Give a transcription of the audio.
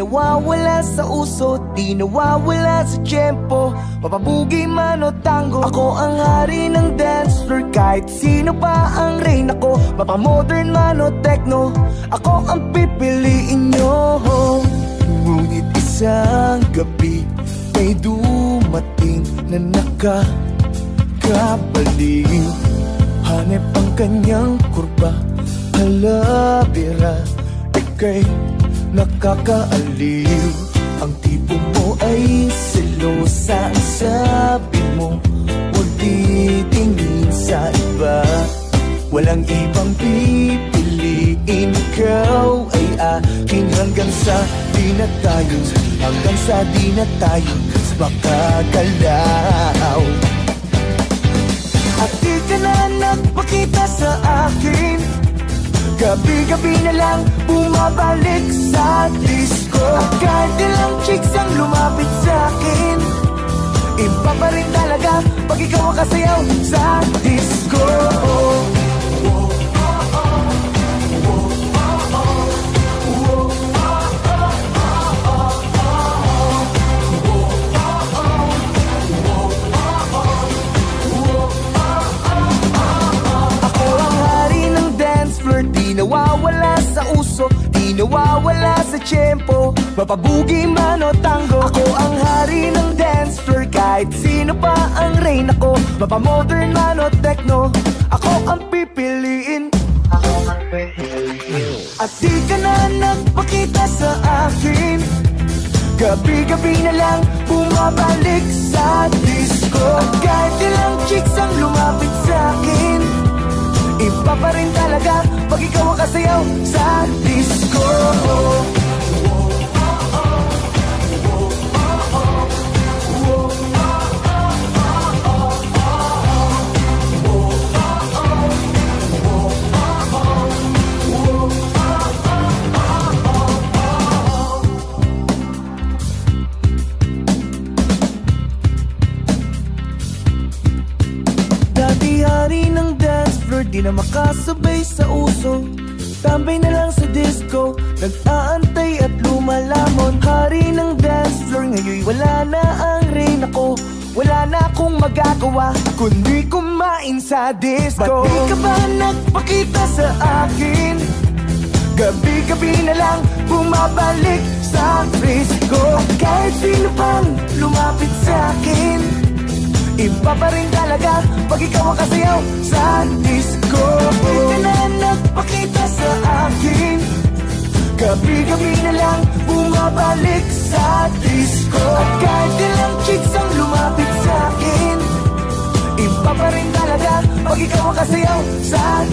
nawawala sa uso, di nawawala sa tiyempo. Mapabugi man o tango, ako ang hari ng dance floor. Kahit sino pa ang reyna ko, mapamodern man o techno, ako ang pipiliin nyo. Ngunit isang gabi may dumating na nakakabaliw. Hanep ang kanyang kurba, halabira, ika'y nakakaaliw. Ang tipo mo ay selosa, ang sabi mo huwag titingin sa iba. Walang ibang pipiliin, ikaw ay akin hanggang sa di na tayo, hanggang sa di na tayo makagalaw. At di ka na nagpakita sa akin, gabi-gabi na lang bumabalik sa disco. At kahit ilang chicks ang lumapit sa akin, iba pa rin talaga pag ikaw ang kasayaw sa disco. Di nawawala sa uso, di nawawala sa tiyempo. Mapabugi man o tango, ako ang hari ng dance floor. Kahit sino pa ang reyna ko, mapamodern man o techno, ako ang pipiliin. At di ka na nagpakita sa akin, gabi-gabi na lang bumabalik sa disco. At kahit ilang chicks ang lumapit sa akin, iba pa rin talaga pag ikaw ang kasayaw sa disco. Dati hari ng dance floor, di na makasabay sa uso, tambay na lang sa disco, nag-aantay at lumalamon. Hari ng dance floor, ngayon wala na ang reyna ko, wala na akong magagawa kundi kumain sa disco. Ba't di ka ba nagpakita sa akin? Gabi-gabi na lang bumabalik sa frisco. At kahit sino pang lumapit sa akin, iba pa rin talaga pag ikaw ang kasayaw sa disco. Di ka na nagpakita sa akin, gabi-gabi na lang bumabalik sa disco. At kahit ilang chicks ang lumapit sa akin, iba pa rin talaga pag ikaw ang kasayaw sa